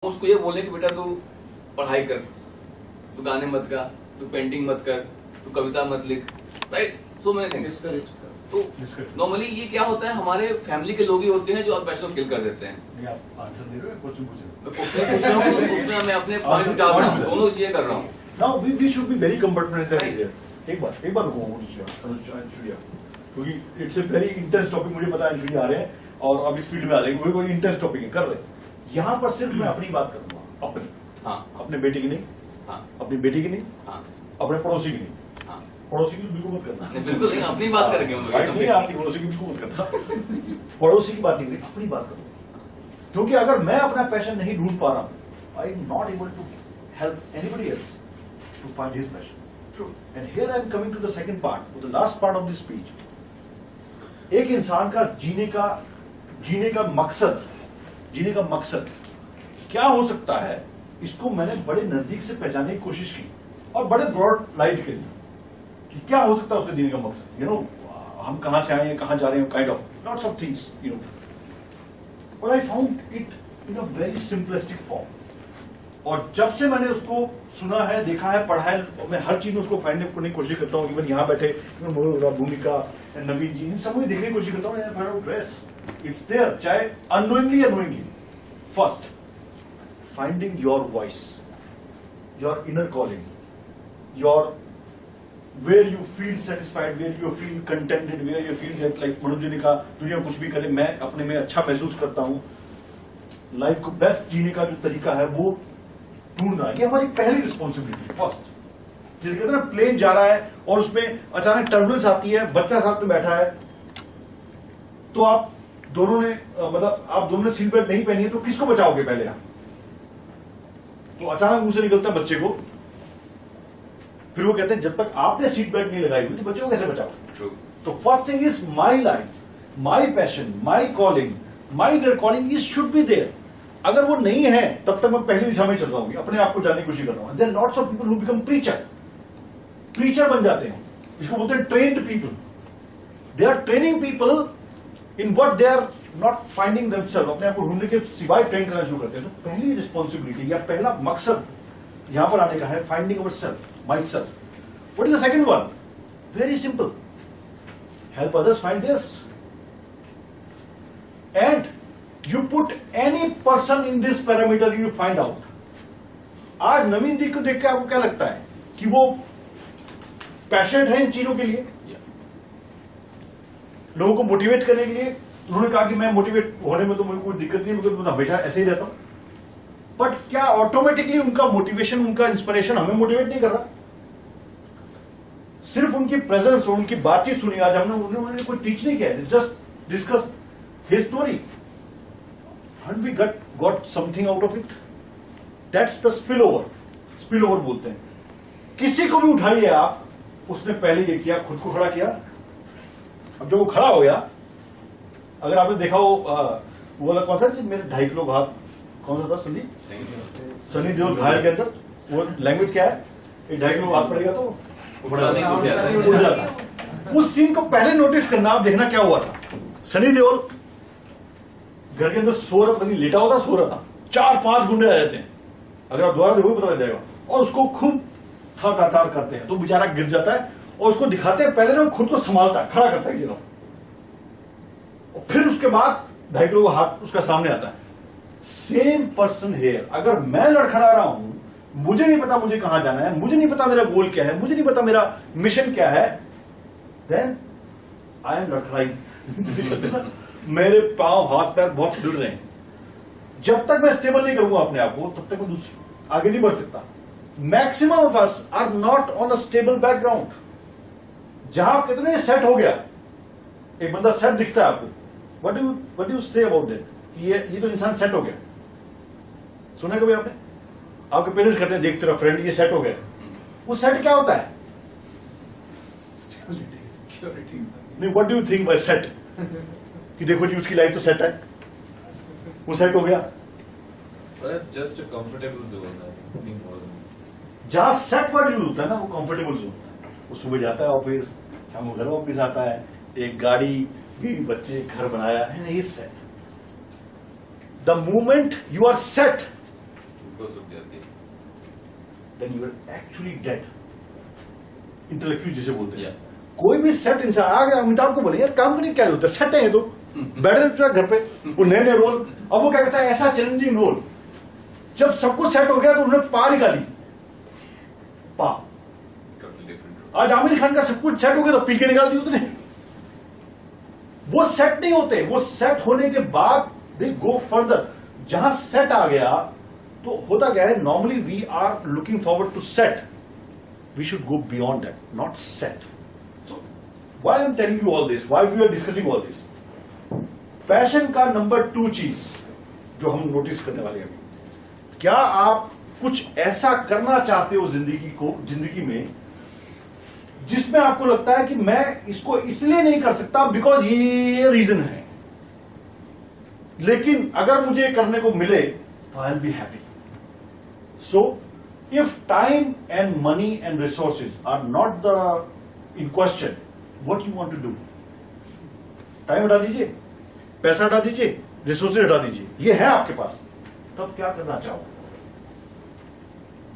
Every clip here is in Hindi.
उसको ये बोले कि बेटा तू पढ़ाई कर, तू गाने मत गा, तू पेंटिंग मत कर, तू कविता मत लिख, राइट? So many things. तो नॉर्मली ये क्या होता है, हमारे फैमिली के लोग ही होते हैं जो आप पैशन को किल कर देते हैं। आप आंसर दे रहे हो, क्वेश्चन पूछ रहे हो? मैं क्वेश्चन पूछ रहा हूँ, उसमें मैं अपने पॉइंट डाल रहा हूँ, दोनों चीजें कर रहा हूँ। Now we should be very compartmentalized here. एक बात अनुश्रिया, क्योंकि it's a very intense topic, मुझे पता है अनुश्रिया आ रहे हैं और अब इस फील्ड में आ रहे हैं, कोई इंटेंस टॉपिक है, कर रहे हैं। यहाँ पर सिर्फ मैं अपनी बात करूंगा, अपनी, हाँ, अपने बेटे की नहीं, हाँ, अपनी बेटी की नहीं, हाँ, अपने पड़ोसी की नहीं, हाँ, पड़ोसी की बिल्कुल मत करना। नहीं, बिल्कुल नहीं, अपनी बात करेंगे हम। राइट नहीं, आपकी पड़ोसी की बिल्कुल मत करना। पड़ोसी की बात नहीं करें, अपनी बात करो। क्योंकि अगर मैं अपना पैशन नहीं ढूंढ पा रहा हूं, I am not able to help anybody else to find his passion. True. And here I am coming to the second part, to the last part of this speech. एक इंसान का जीने का मकसद क्या हो सकता है, इसको मैंने बड़े नजदीक से पहचानने की कोशिश की और बड़े ब्रॉड लाइट के लिए कि क्या हो सकता है उसके जीने का मकसद। यू नो, हम कहां से आए हैं, कहां जा रहे हैं, kind of lots of things, you know. और I found it in a very simplistic form. और जब से मैंने उसको सुना है, देखा है, पढ़ा है, मैं हर चीज में उसको फाइंड करने की कोशिश करता हूँ। इवन यहाँ बैठे भूमिका, नवीन जी, इन सब में देखने की कोशिश करता हूँ। इट्स देयर, चाहे अननोइंगली या knowingly. First, finding your voice, your inner calling, your where you feel satisfied, where you feel contented, where you feel like Manoj ji ने कहा, दुनिया कुछ भी करे, मैं अपने में अच्छा महसूस करता हूँ। लाइफ को बेस्ट जीने का जो तरीका है वो ढूंढना, ये हमारी पहली रिस्पॉन्सिबिलिटी। फर्स्ट, जिसे कहते हैं ना, प्लेन जा रहा है और उसमें अचानक टर्बुलेंस आती है, बच्चा साथ में बैठा है, तो आप दोनों ने सीट बेल्ट नहीं पहनी है, तो किसको बचाओगे पहले आप? तो अचानक मुंह से निकलता है बच्चे को, फिर वो कहते हैं जब तक आपने सीट बेल्ट नहीं लगाई हुई तो बच्चे को कैसे बचाओगे? तो first thing is my life, my passion, my calling, my dear calling is should be there. अगर वो नहीं है तब तक मैं पहली दिशा में चल रहा हूँ, अपने आप को जानने की कोशिश कर रहा हूँ। There lots of people who become preacher बन जाते हैं, इसको बोलते हैं trained people. They are training people in what they are not finding themselves, अपने आप को ढूंढने के सिवाय ट्रेन करना शुरू करते हैं। तो पहली रिस्पॉन्सिबिलिटी या पहला मकसद यहां पर आने का है finding our self, my self. What is the second one? Very simple, help others find theirs. And you put any person in this parameter, you find out. आज नवीन जी को देख के आपको क्या लगता है कि वो पैशनेट है इन चीजों के लिए, लोगों को मोटिवेट करने के लिए? उन्होंने कहा कि मैं मोटिवेट होने में तो मुझे कोई दिक्कत नहीं, मुझे तो हमेशा ऐसे ही रहता हूं। बट क्या ऑटोमेटिकली उनका मोटिवेशन, उनका इंस्पिरेशन हमें मोटिवेट नहीं कर रहा? सिर्फ उनकी प्रेजेंस, उनकी बातचीत सुनी आज हमने, उन्होंने कोई टीच नहीं किया, just discuss his story. And we got something out of it. That's the spillover. Spillover बोलते हैं। किसी को भी उठाइए आप, उसने पहले ये किया, खुद को खड़ा किया। अब जब वो खड़ा हो गया, अगर आपने देखा वो वाला कौन सा जी, मेरे 2.5 किलो भात, कौन सा था? सनी देओल घायल के अंदर वो लैंग्वेज क्या है, 2.5 किलो भात पड़ेगा तो उड़ जाता। उस सीन को पहले नोटिस करना, आप देखना क्या हुआ था। सनी देओल घर के अंदर सो रहा, पता नहीं लेटा होता, सो रहा था, 4-5 गुंडे आ जाते हैं, अगर आप दोबारा देखोगे पता लग जाएगा, और उसको खूब ठार करते हैं, तो बेचारा गिर जाता है और उसको दिखाते हैं पहले ना वो खुद को संभालता है, खड़ा करता है, और फिर उसके बाद 2.5 किलो का हाथ उसका सामने आता है। सेम पर्सन हेयर, अगर मैं लड़खड़ा रहा हूं, मुझे नहीं पता मुझे कहां जाना है, मुझे नहीं पता मेरा गोल क्या है, मुझे नहीं पता मेरा मिशन क्या है, देन आई एम लड़खड़ाई। मेरे पांव, हाथ, पैर बहुत हिल रहे हैं। जब तक मैं स्टेबल नहीं करूंगा अपने आप को, तब तक मैं आगे नहीं बढ़ सकता। Maximum of us are not on a stable background. जहां कितने सेट हो गया, एक बंदा सेट दिखता है आपको, what do you say about that? ये तो इंसान सेट हो गया। सुना कभी आपने? आपके पेरेंट्स कहते हैं, देख तेरा फ्रेंड ये सेट हो गया। वो सेट क्या होता है? नहीं, what do you think by set? कि देखो जी उसकी लाइफ तो सेट है, वो सेट हो गया। जस्ट अ कंफर्टेबल जोन, जहां सेट वर्ड यूज होता है ना, वो कंफर्टेबल जोन। वो सुबह जाता है ऑफिस, शाम को घर वापस आता है, एक गाड़ी, बीवी बच्चे, घर बनाया है, ये set. The moment you are set, glucose रुक जाती है. Then you are actually dead. Intellectually जिसे बोलते हैं. Yeah. कोई भी सेट इंसान आ गया, अमिताभ को बोले यार काम करने क्या होता है, सेट है ये तो बैठे थे घर पे, वो नए नए रोल. अब वो क्या कहता है ऐसा चैलेंजिंग रोल. जब सब कुछ सेट हो गया तो उन्होंने पा निकाली. पा. Totally different. आज आमिर खान का सब कुछ सेट हो गया तो पी के निकाल दी उसने. वो सेट नहीं होते, वो सेट होने के बाद दे गो फर्दर. जहां सेट आ गया तो होता क्या है, normally we are looking forward to set. We should go beyond that, not set. So why I am telling you all this, why we are discussing all this. Passion का नंबर 2 चीज जो हम नोटिस करने वाले हैं अभी, क्या आप कुछ ऐसा करना चाहते हो जिंदगी में जिसमें आपको लगता है कि मैं इसको इसलिए नहीं कर सकता बिकॉज ये रीजन है, लेकिन अगर मुझे करने को मिले तो I will be happy. So if time and money and resources are not the in question, what you want to do. Time हटा दीजिए, पैसा हटा दीजिए, रिसोर्सेज हटा दीजिए, ये है आपके पास, तब क्या करना चाहो.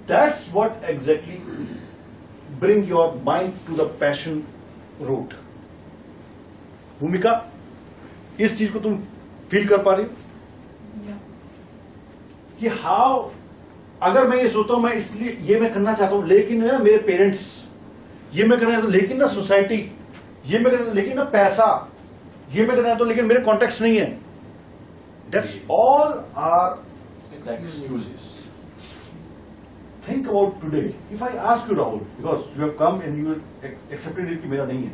That's what exactly bring your mind to the passion route. Bhumika, इस चीज को तुम फील कर पा रही हो कि हाउ, अगर मैं ये सोचता हूं मैं इसलिए ये मैं करना चाहता हूं, लेकिन ना मेरे पेरेंट्स ये मैं करना चाहता हूं, लेकिन ना सोसाइटी ये मैं करना, लेकिन ना पैसा ये मैं करना चाहता हूं, लेकिन मेरे कॉन्टेक्ट्स नहीं है. That's all are excuses. Think about today. If I ask you, Rahul, because you have come and you accepted it कि मेरा नहीं है,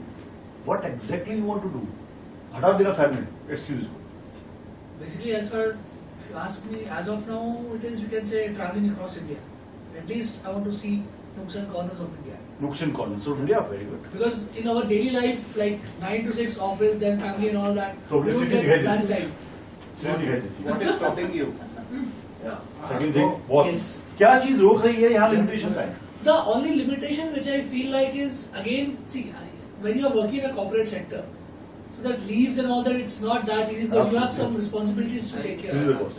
what exactly you want to do? हटा देना साइड में, excuse you. Basically, as far as you ask me, as of now, it is, you can say, traveling across India. At least I want to see nooks and corners of India. Nooks and corners of India, very good. Because in our daily life, like 9 to 6 office, then family and all that, So we city don't दिखाई get that देती है. time. City दिखाई देती है. What is stopping you? Yeah. Second thing, what? Yes. क्या चीज रोक रही है यहाँ लिमिटेशन है? The only limitation which I feel like is, again, see, when you are working in a corporate sector, so that leaves and all that, it's not that easy because you have some responsibilities to take This is care the of. course.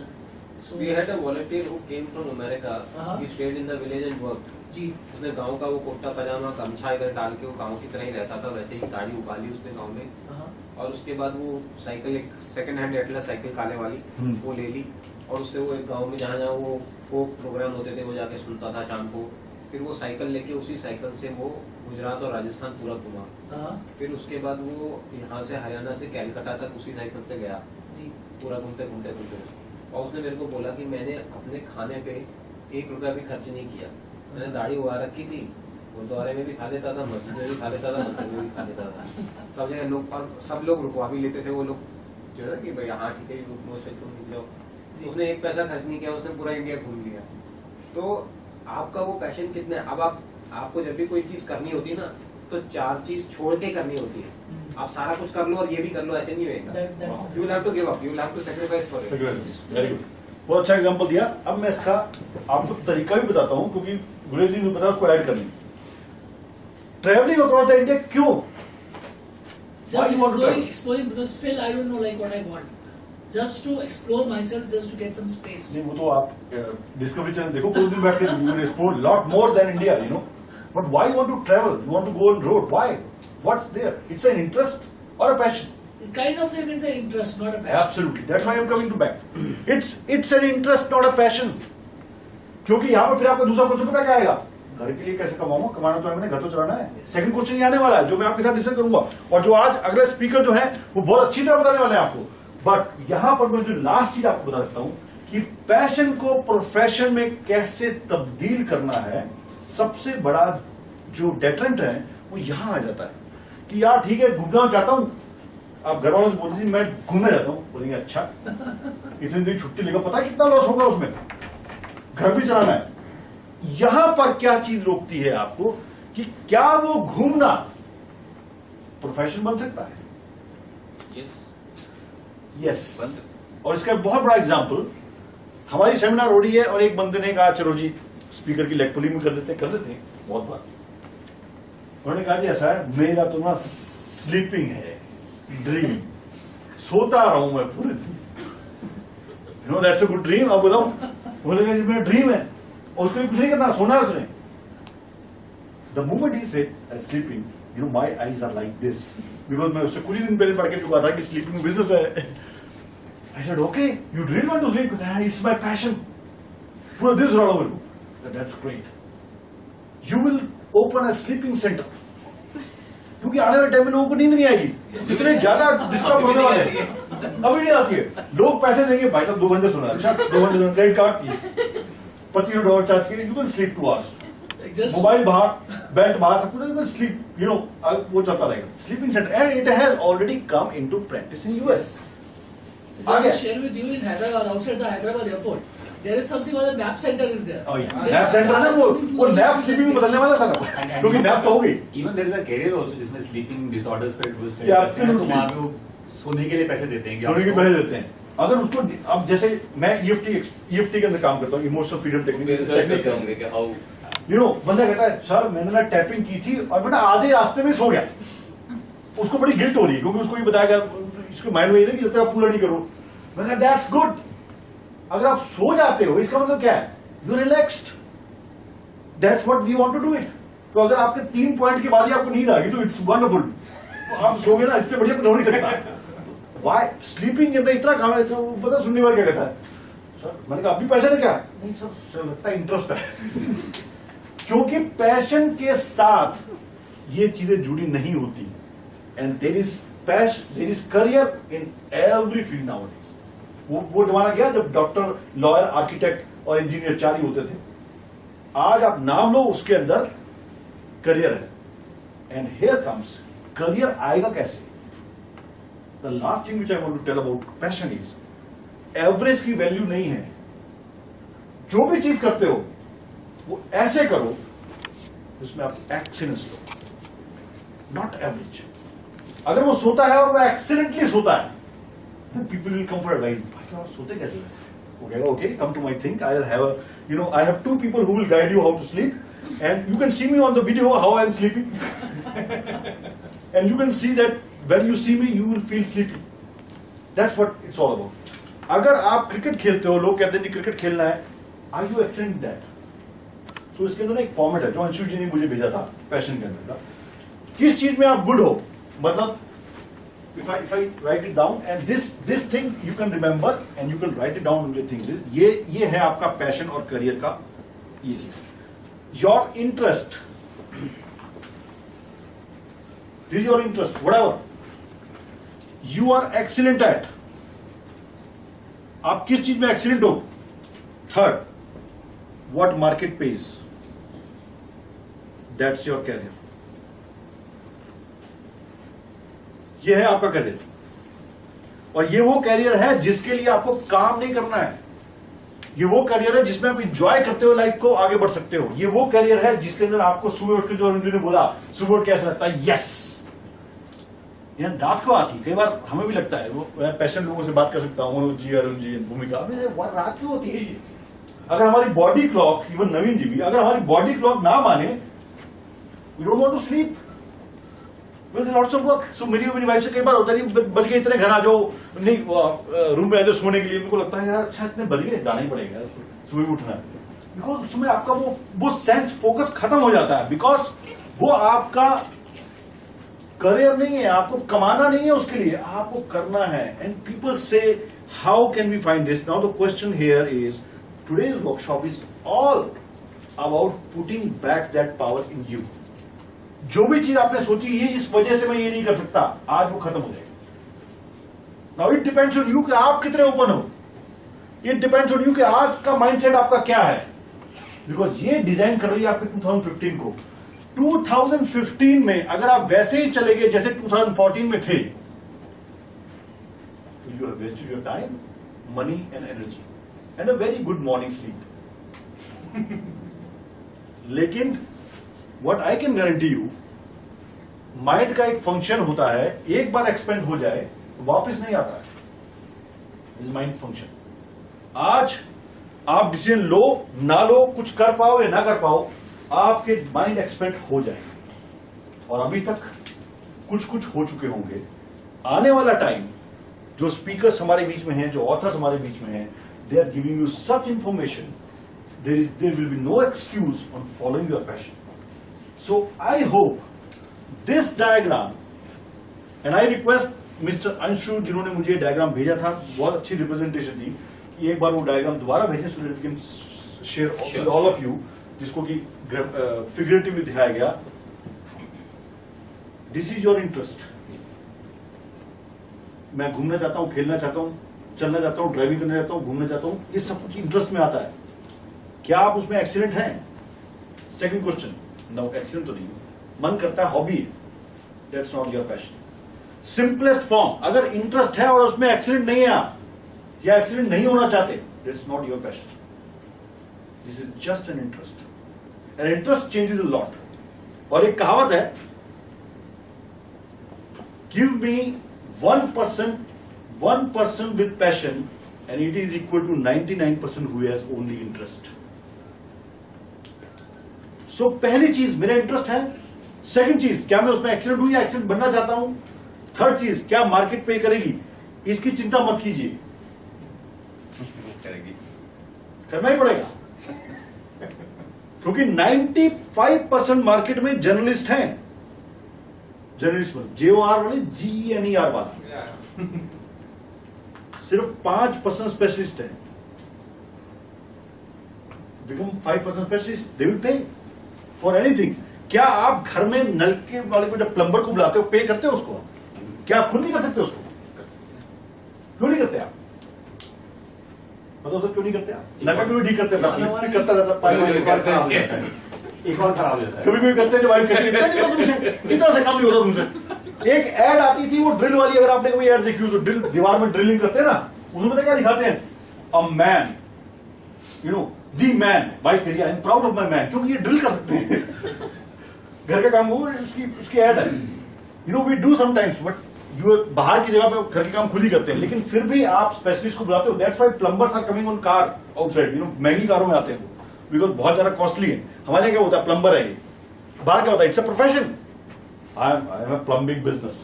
So, We had a volunteer who came from America. He stayed in the village and worked. जी, उसने गांव का वो कुर्ता पजामा गमछा इधर डाल के वो गांव की तरह ही रहता था, वैसे ही गाड़ी उबाली उसने गांव में. और उसके बाद वो साइकिल, एक सेकंड हैंड एटलस साइकिल काले वाली, वो ले ली और उससे वो एक गांव में जहाँ जहाँ वो फोक प्रोग्राम होते थे वो जाके सुनता था शाम को. फिर वो साइकिल लेके उसी साइकिल से वो गुजरात और राजस्थान पूरा घुमा. फिर उसके बाद वो यहाँ से हरियाणा से कैलकाटा तक उसी साइकिल से गया, जी, पूरा घूमते घूमते घूमते. और उसने मेरे को बोला कि मैंने अपने खाने पे 1 रुपया भी खर्च नहीं किया. मैंने दाढ़ी उगा रखी थी, गुरुद्वारे में भी खा लेता था, मस्जिद में भी खा लेता था, मंदिर में भी खा लेता था. सब जगह लोग, और सब लोग रुकवा भी लेते थे. वो लोग जो है कि भाई हाँ ठीक है रुक लो से तुम निकलो. उसने 1 पैसा खर्च नहीं किया, उसने पूरा इंडिया घूम लिया. तो आपका वो पैशन कितना है. अब आपको जब भी कोई चीज करनी होती है ना, तो 4 चीज छोड़ के करनी होती है. आप सारा कुछ कर लो और ये भी कर लो, ऐसे नहीं रहेगा. You will have to give up, you will have to sacrifice for it. Very good. बहुत अच्छा एग्जाम्पल दिया. अब मैं इसका आपको तरीका भी बताता हूँ क्योंकि गुरेश जी ने बताया उसको ऐड करनी. ट्रेवलिंग अक्रॉस द इंडिया क्यों? Why just you want to travel? exploring because still I don't know like what I want. Just to explore myself, just to get some space. नहीं, वो तो आप डिस्कवरी चैनल देखो, पूरे दिन बैठ के you will explore lot more than India, you know. But why you want to travel, you want to go on road, why? What's there? It's an interest और a passion? It's kind of, you can say, interest, not a passion. Absolutely. That's why I'm coming to back. It's an interest, not a passion. क्योंकि यहाँ पर फिर आपका दूसरा क्वेश्चन पता क्या आएगा? घर के लिए कैसे कमाऊंगा? कमाना तो है, मैंने घर तो चलाना है. सेकंड क्वेश्चन ये आने वाला है जो मैं आपके साथ डिस्कस करूंगा, और जो आज अगले स्पीकर जो है वो बहुत अच्छी तरह बताने वाले हैं आपको. बट यहां पर मैं जो लास्ट चीज आपको बता सकता हूं कि पैशन को प्रोफेशन में कैसे तब्दील करना है, सबसे बड़ा जो डेटरेंट है वो यहां आ जाता है कि यार ठीक है घूमना चाहता हूं. आप घर वालों से बोलते मैं घूमने जाता हूं, बोलेंगे अच्छा इतने दिन छुट्टी लेगा, पता है कितना लॉस होगा उसमें, घर भी चलाना है. यहां पर क्या चीज रोकती है आपको कि क्या वो घूमना प्रोफेशन बन सकता है? यस, बन सकता. और इसका बहुत बड़ा एग्जांपल हमारी सेमिनार हो रही है और एक बंदे ने कहा चलो जी स्पीकर की लेग पुलिंग में कर देते बहुत बार. उन्होंने कहा जी ऐसा है, मेरा तो ना स्लीपिंग है, ड्रीम, सोता रहा हूं मैं पूरे दिन. You know that's a good dream. अब बताओ बोलेगा ये मेरा ड्रीम है और उसको कुछ नहीं करना, सोना है उसने. द मोमेंट ही said sleeping, you know my eyes are like this, because मैं उससे कुछ ही दिन पहले पढ़ के चुका था कि स्लीपिंग बिजनेस है. I said, okay, you really want to sleep? It's my passion. पूरा दिल रहा मेरे को. That's great. You will open a sleeping center. क्योंकि आने वाले टाइम में लोगों को नींद नहीं आएगी, इतने ज्यादा डिस्टर्ब होने वाले हैं. अभी नहीं आती है. लोग पैसे देंगे, भाई साहब 2 घंटे सोना, अच्छा 2 घंटे सोना, क्रेडिट कार्ड $25 चार्ज किए, you can sleep 2 hours. Mobile बाहर, बेल्ट बाहर, सब कुछ, you can sleep, you know, वो चलता रहेगा. Sleeping center, and it has already come into practice in US. Just to share with you, in Hyderabad, outside the Hyderabad airport, there is something called a nap center is there. Oh yeah. Nap centre है वो नैप स्लीपिंग में बदलने वाला था ना, क्योंकि नैप तो हो गई. Even there is a career also जिसमें स्लीपिंग डिसऑर्डर्स पे वो स्टडी Yeah, करते हैं, तो absolutely. वहाँ पे वो सोने के लिए पैसे देते हैं कि आप सोने के सो- पैसे देते हैं. अगर उसको अब जैसे मैं EFT के अंदर काम करता हूँ, इमोशनल फ्रीडम रिसर्च करते टेक्निक. होंगे कि हाउ यू नो, बंदा कहता है सर मैंने ना टैपिंग की थी और मैं ना आधे रास्ते में सो गया. उसको बड़ी गिल्ट हो रही है क्योंकि उसको ये बताया गया, इसके माइंड में ये ना कि जब तक आप पूरा नहीं करो. मैंने कहा दैट्स गुड. अगर आप सो जाते हो इसका मतलब क्या है? You relaxed. That's what we want to do it. तो अगर आपके 3 पॉइंट के बाद ही आपको नींद आ गई तो इट्स वंडरफुल. आप सोगे ना, इससे बढ़िया कुछ हो नहीं सकता. वाई स्लीपिंग के अंदर इतना काम है. पता सुनने वाला क्या कहता है, सर मैंने कहा अभी पैसे ने क्या? नहीं सर लगता है इंटरेस्ट है. क्योंकि पैशन के साथ ये चीजें जुड़ी नहीं होती. And there is career in every field nowadays. वो जमाना गया जब डॉक्टर, लॉयर, आर्किटेक्ट और इंजीनियर 4 ही होते थे. आज आप नाम लो, उसके अंदर करियर है. एंड हियर कम्स करियर आएगा कैसे? The last thing which I want to tell about passion is average की वैल्यू नहीं है. जो भी चीज करते हो वो ऐसे करो जिसमें आप एक्सीलेंस लो, नॉट एवरेज. अगर वो सोता है और वो एक्सीलेंटली सोता है, then people will come for advice. भाई साहब सोते कैसे हैं? वो कहेगा okay, come to my think. I have 2 people who will guide you how to sleep, and you can see me on the video how I am sleeping, and you can see that when you see me, you will feel sleepy. That's what it's all about. अगर आप क्रिकेट खेलते हो, लोग कहते हैं जी क्रिकेट खेलना है, are you excellent in that? So इसके अंदर एक फॉर्मेट है जो अंशु जी ने मुझे भेजा था पैशन के अंदर का. किस चीज में आप गुड हो, मतलब if I write it down and this thing you can remember and you can write it down on your things. ये है आपका पैशन और करियर का ये चीज. Your interest, this is your interest, whatever you are excellent at. आप किस चीज में एक्सीलेंट हो? Third, what market pays, that's your career. ये है आपका करियर. और ये वो करियर है जिसके लिए आपको काम नहीं करना है. ये वो करियर है जिसमें आप इंजॉय करते हो लाइफ को, आगे बढ़ सकते हो. ये वो करियर है जिसके अंदर आपको सुबह उठ के, जो अर्जुन ने बोला, सुबह उठ कैसा लगता है, यस. यहाँ रात को आती, कई बार हमें भी लगता है, वो मैं पैशनेट लोगों से बात कर सकता हूँ, मनोज जी, अरुण जी, भूमिका, रात क्यों होती है ये? अगर हमारी body clock, even Naveen ji भी, अगर हमारी बॉडी क्लॉक ना माने, we don't want to sleep. Lots of work. So मेरी वाइफ से कई बार होता नहीं, बज गए इतने, घर आ जाओ, नहीं रूम में आ जाओ सोने के लिए. मेरे को लगता है यार अच्छा इतने बज गए, जाना ही पड़ेगा सुबह भी उठना है. बिकॉज उसमें आपका वो सेंस फोकस खत्म हो जाता है. बिकॉज वो आपका करियर नहीं है, आपको कमाना नहीं है, उसके लिए आपको करना है. एंड पीपल से how can we find this? Now the question here is, today's workshop is all about putting back that power in you. जो भी चीज आपने सोची ये इस वजह से मैं ये नहीं कर सकता, आज वो खत्म हो जाएगी. Now it depends on you कि आप कितने ओपन हो. इट डिपेंड्स ऑन यू कि आज का माइंडसेट आपका क्या है. बिकॉज ये डिजाइन कर रही है आपके 2015 को. 2015 में अगर आप वैसे ही चले गए जैसे 2014 में थे, तो you have wasted your time, money and energy and a very good morning sleep. लेकिन What I can guarantee you, mind का एक फंक्शन होता है, एक बार एक्सपेंड हो जाए तो वापस नहीं आता है. Is mind function. आज आप डिसीजन लो ना लो, कुछ कर पाओ या ना कर पाओ, आपके माइंड एक्सपेंड हो जाएंगे. और अभी तक कुछ हो चुके होंगे. आने वाला टाइम, जो स्पीकर्स हमारे बीच में हैं, जो ऑथर्स हमारे बीच में हैं, they are giving you such information, there will be no excuse on following your passion. So I hope this diagram, and I request Mr. Anshu जिन्होंने मुझे डायग्राम भेजा था, बहुत अच्छी रिप्रेजेंटेशन थी, कि एक बार वो डायग्राम दोबारा भेजें so that we can share with all of you, जिसको कि फिगरेटिवली दिखाया गया. This is your interest. मैं घूमना चाहता हूँ, खेलना चाहता हूँ, चलना चाहता हूँ, ड्राइविंग करना चाहता हूँ, घूमना चाहता हूँ, ये सब कुछ इंटरेस्ट में आता है. क्या आप उसमें एक्सीलेंट हैं? Second question. नो, एक्सीलेंट तो नहीं. मन करता है, hobby, that's not your passion. Simplest form, अगर इंटरेस्ट है और उसमें एक्सीलेंट नहीं है आप, या एक्सीलेंट नहीं होना चाहते, that's not your passion. This is just an interest. An interest changes a lot. और एक कहावत है, give me 1% with passion and it is equal to 99% who has only interest. So पहली चीज, मेरा इंटरेस्ट है. सेकंड चीज, क्या मैं उसमें एक्सीलेंट हूं या एक्सीलेंट बनना चाहता हूं. थर्ड चीज, क्या मार्केट पे करेगी, इसकी चिंता मत कीजिए, करेगी. करना ही पड़ेगा, क्योंकि 95% मार्केट में जर्नलिस्ट हैं. जर्नलिस्ट JOR वाले GENER वाला, सिर्फ 5% स्पेशलिस्ट है. Become 5% specialist, they will pay for anything. क्या आप घर में नलके वाले को, जब प्लम्बर को बुलाते हो, पे करते हो उसको? क्या आप खुद नहीं कर सकते उसको? क्यों नहीं करते आप? बताओ सर, क्यों नहीं करते आप? नलका क्यों नहीं ठीक करते? करता रहता, एक और खराब हो जाता है. कभी कभी करते हैं, जब वाइफ कहती है इतना नहीं होता तुमसे, इतना से काम नहीं होता तुमसे. एक एड आती थी, वो ड्रिल वाली, अगर आपने कभी एड देखी हो तो, ड्रिल दीवार में ड्रिलिंग करते हैं ना, उसमें क्या दिखाते हैं? A man, you know, the man. Wife कह रही, I am proud of my man, क्योंकि ये ड्रिल कर सकते हैं. घर का काम वो उसकी एड है. You know, we do sometimes, but you बाहर की जगह पे घर के काम खुद ही करते हैं, लेकिन फिर भी आप स्पेशलिस्ट को बुलाते हो. That's why plumbers are coming on car outside. You know, महंगी कारों में आते हैं बिकॉज बहुत ज्यादा कॉस्टली है. हमारे यहाँ क्या होता है, प्लम्बर है ये. बाहर क्या होता है, it's a profession. I am a plumbing business.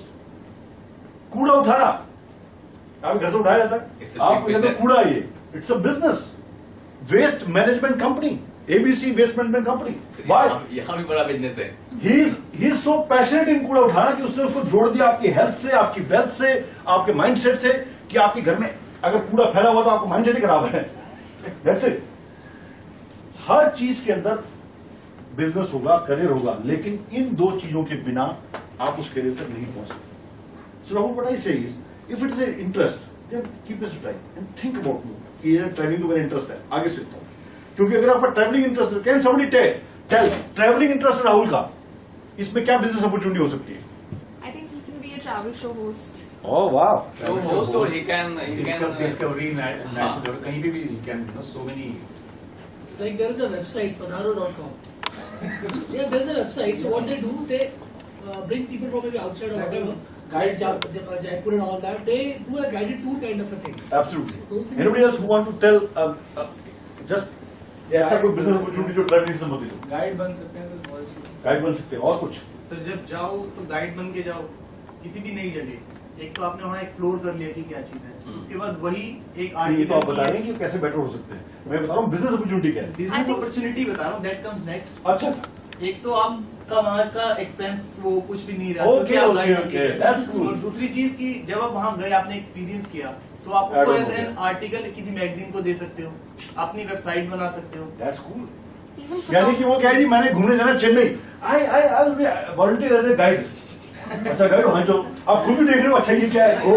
कूड़ा उठाना, आप घर से उठाया जाता है, आप कहते हो कूड़ा, ये it's a business. Waste management company, ABC waste management company. यहाँ भी बड़ा बिजनेस है. He is so passionate in कूड़ा उठाना कि उसने उसको जोड़ दिया आपकी हेल्थ से, आपकी वेल्थ से, आपके माइंडसेट से, कि आपके घर में अगर कूड़ा फैला हुआ तो आपको माइंडसेट ही खराब है. That's it. हर चीज के अंदर बिजनेस होगा, करियर होगा, लेकिन इन दो चीजों के बिना आप उस करियर तक नहीं पहुंच सकते. सो what I say is, if it is a interest, then keep it try and think about me कि ये ट्रैवलिंग तो मेरा इंटरेस्ट है, आगे सीखता हूं. क्योंकि अगर आपका ट्रैवलिंग इंटरेस्ट है, can somebody tell travelling interest है राहुल का, इसमें क्या बिजनेस अपॉर्चुनिटी हो सकती है? I think he can be a travel show host. ओह वाह. So host or he can discovery national, कहीं भी you can, you know, so many. Like there is a website, padharo.com. Yeah, there's a website. So what they do, they bring people from maybe outside or whatever, Jaipur and all that. They do a guided tour kind of a thing. Absolutely. Those things- Anybody else who want to tell just ऐसा कोई बिजनेस अपॉर्चुनिटी जो ट्रैवलिंग से संबंधित हो? गाइड बन सकते हैं तो गाइड बन सकते हैं. और कुछ? तो जब जाओ तो गाइड बन के जाओ किसी भी नई जगह. एक तो आपने वहाँ एक्सप्लोर कर लिया कि क्या चीज है, उसके बाद वही एक ये तो आर्टिकल आप बता रहे हैं कि कैसे बेटर हो सकते हैं. मैं बता रहा हूँ बिजनेस अपॉर्चुनिटी क्या है. I बिजनेस think- अपॉर्चुनिटी बता रहा हूँ, दैट कम्स नेक्स्ट. अच्छा, एक तो आपका वहाँ का एक्सपेंस वो कुछ भी नहीं रहा, Okay, क्योंकि आप okay, guide okay. बन के That's गए. cool. और दूसरी चीज की जब आप वहाँ गए, आपने एक्सपीरियंस किया, तो आप Add उसको on एज हो एन गया. आर्टिकल किसी मैगजीन को दे सकते हो, अपनी वेबसाइट बना सकते हो. That's cool. Even यानी कि वो क्या है जी, मैंने घूमने जाना चेन्नई, आई वॉलंटियर एज ए गाइड. अच्छा गाइड, हाँ जो आप खुद भी देख रहे हो, अच्छा ये क्या है, हो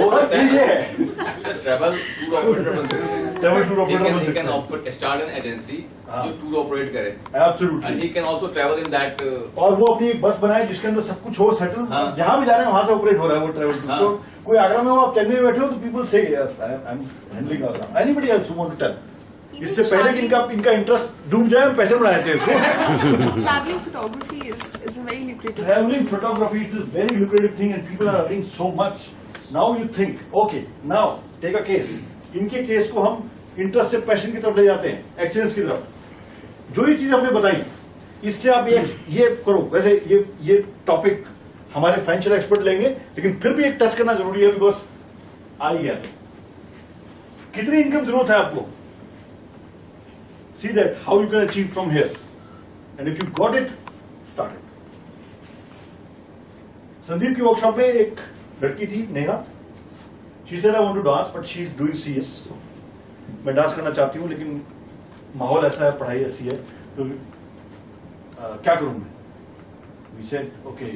सकता ये है. है. ट्रैवल टूर ऑपरेटर बन सकते हैं. ट्रैवल टूर ऑपरेटर बन He सकते can हैं. start an agency हाँ. जो टूर ऑपरेट करे, and absolutely. he can also travel in that. और वो अपनी एक बस बनाए जिसके अंदर सब कुछ हो, सेटल, हाँ. जहां भी जा रहे हैं वहां से ऑपरेट हो रहा है वो ट्रैवल टूर. हाँ. तो कोई आगरा में हो, आप चेन्नई में बैठे हो, तो पीपल से I am handling Agra. Anybody else who want to tell. इससे पहले कि इनका इंटरेस्ट डूब जाए, हम पैसे बढ़ाए थे इसको. traveling photography is a very lucrative Traveling business. photography is a very lucrative thing and people are earning so much. Now you think, okay, now take a case. इनके केस को हम इंटरेस्ट से पैशन की तरफ ले जाते हैं, एक्सीलेंस की तरफ. जो ये चीज हमने बताई, इससे आप ये करो. वैसे ये टॉपिक हमारे फाइनेंशियल एक्सपर्ट लेंगे, लेकिन फिर भी एक टच करना जरूरी है, बिकॉज आई गया कितनी इनकम जरूरत है आपको? See that how you can achieve from here, and if you got it, start it. Sandeep की वर्कशॉप में एक लड़की थी Neha. She said I want to dance, but she is doing CS. मैं डांस करना चाहती हूँ लेकिन माहौल ऐसा है, पढ़ाई ऐसी है, तो क्या करूँ मैं? We said okay,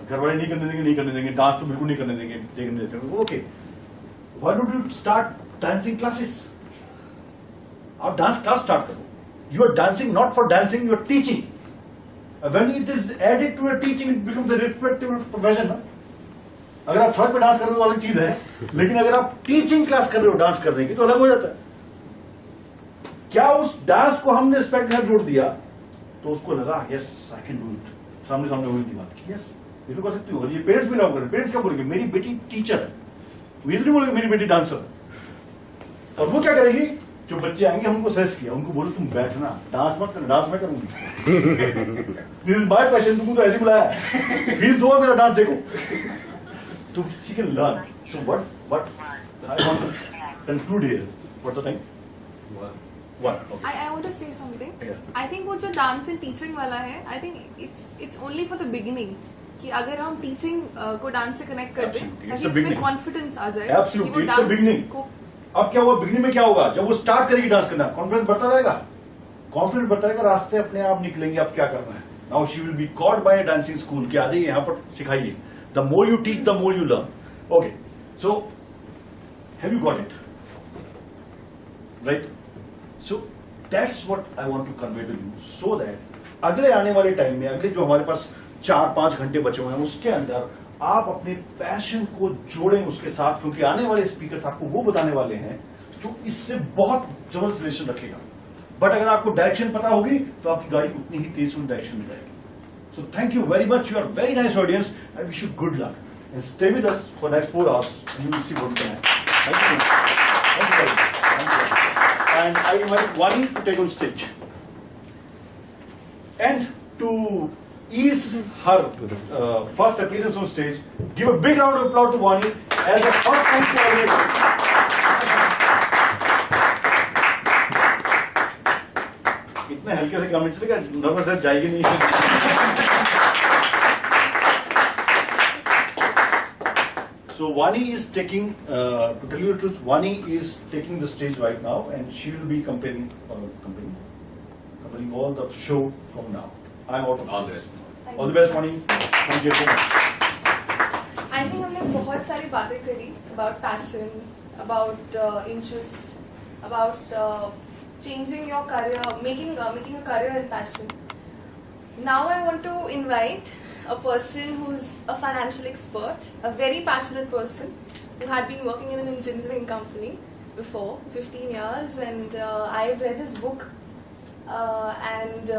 घर वाले नहीं करने देंगे, डांस तो बिल्कुल नहीं करने देंगे. Okay, why don't you start dancing classes? आप डांस क्लास स्टार्ट करो. You are dancing not for dancing, you are teaching. When it is added to a teaching, it becomes a respectable profession. अगर आप सड़क पे डांस कर रहे हो अलग चीज है, लेकिन अगर आप टीचिंग क्लास कर रहे हो डांस करने की तो अलग हो जाता है. क्या उस डांस को हमने रिस्पेक्ट में जोड़ दिया तो उसको लगा yes I can do it. सामने सामने हुई थी बात की यस ये तो कर सकती हूँ. ये पेरेंट्स भी ना करें. पेरेंट्स क्या बोलेंगे मेरी बेटी टीचर है, वो ये तो नहीं बोलेंगे मेरी बेटी डांसर है. और वो क्या करेगी? जो बच्चे आएंगे हमको सजेस्ट किया, उनको बोलो तुम बैठना, डांस मत करना, डांस मैं करूंगी. This is my passion. तुमको तो ऐसे बुलाया, फीस दो मेरा डांस देखो. तो she can learn. So what I want to conclude here. What's the time? One. Okay. I want to say something. Yeah. I think वो जो डांस एंड टीचिंग वाला है, I think it's only for the beginning. कि अगर हम टीचिंग को डांस से कनेक्ट कर दें, Absolutely. It's ताकि a beginning. उसमें कॉन्फिडेंस आ जाए. Absolutely. कि वो It's a डांस beginning. को अब क्या हुआ? बिगनिंग में क्या होगा? जब वो स्टार्ट करेगी डांस करना, कॉन्फिडेंस बढ़ता रहेगा. कॉन्फिडेंस बढ़ता रहेगा, रास्ते अपने आप निकलेंगे. अब क्या करना है? Now she will be called by a dancing school कि आ जाइए यहाँ पर सिखाइए. The more you teach the more you learn. Okay, so have you got it right? So that's what I want to convey to you, so that अगले आने वाले टाइम में, अगले जो हमारे पास 4-5 घंटे बचे हुए हैं, उसके अंदर आप अपने पैशन को जोड़ें उसके साथ, क्योंकि आने वाले स्पीकर्स आपको वो बताने वाले हैं जो इससे बहुत जबरदस्त रिलेशन रखेगा. बट अगर आपको डायरेक्शन पता होगी तो आपकी गाड़ी उतनी ही तेज उस डायरेक्शन में जाएगी. So thank you very much. You are very nice audience. I wish you good luck and stay with us for next 4 hours and you will see what can happen. Thank you. Thank you very much. Thank you. And I invite Vani to take on stage. And to ease her first appearance on stage, give a big round of applause to Vani as a first time coordinator. इतने हल्के से काम नहीं चलेगा, नर्वस है जाएगी नहीं. So Vani is taking, to tell you the truth, Vani is taking the stage right now, and she will be accompanying all the show from now. I'm out of All the this. best. All the best, Vani. Thank you so much. I think हमने बहुत सारी बातें करी about passion, about interest, about changing your career, making a career in passion. Now I want to invite a person who's a financial expert, a very passionate person who had been working in an engineering company before 15 years, and I've read his book, and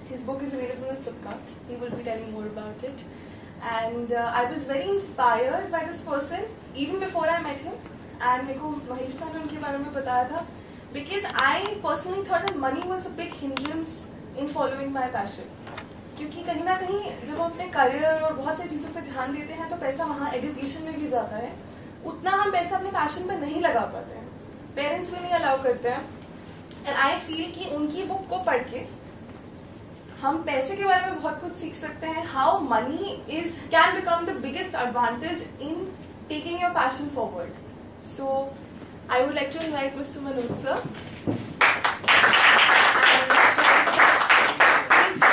his book is available on Flipkart. He will be telling more about it. And I was very inspired by this person even before I met him. And मेरे को महेश सर ने उनके बारे में बताया था, because I personally thought that money was a big hindrance in following my passion. क्योंकि कहीं ना कहीं जब हम अपने करियर और बहुत सारी चीज़ों पे ध्यान देते हैं तो पैसा वहाँ एजुकेशन में भी जाता है, उतना हम पैसा अपने पैशन पे नहीं लगा पाते हैं, पेरेंट्स भी नहीं अलाउ करते हैं. एंड आई फील कि उनकी बुक को पढ़ के हम पैसे के बारे में बहुत कुछ सीख सकते हैं. How money can become the biggest advantage in taking your passion forward. So I would like to invite mister Manoj sir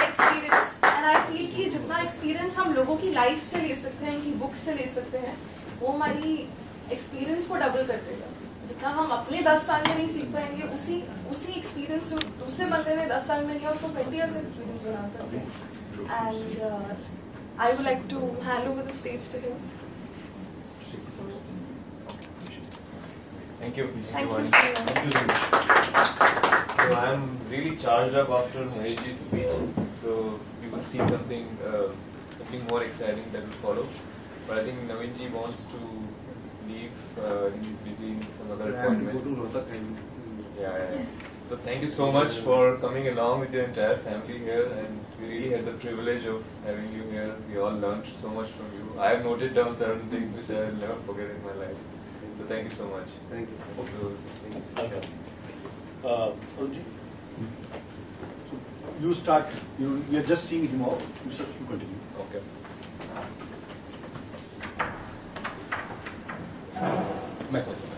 experience. And I feel कि जितना एक्सपीरियंस हम लोगों की लाइफ से ले सकते हैं, इनकी बुक से ले सकते हैं, वो हमारी एक्सपीरियंस को डबल कर देगा. जितना हम अपने 10 साल में नहीं सीख पाएंगे, उसी एक्सपीरियंस जो दूसरे बंदे ने 10 साल में लिया उसको 20 years का एक्सपीरियंस बना सकते हैं. And I would like to hand over the stage to him. Thank you. Thank you Vani. so much. So I am really charged up after Mahesh's speech. So we will see something more exciting that will follow. But I think Navinji wants to leave. He's busy in some other appointment. Yeah. So thank you so much for coming along with your entire family here, and we really had the privilege of having you here. We all learned so much from you. I have noted down certain things which I will never forget in my life. So thank you so much. Thank you. So, thank you so much. Arunji, so you start. You are just seeing him out. You continue. Okay. My pleasure.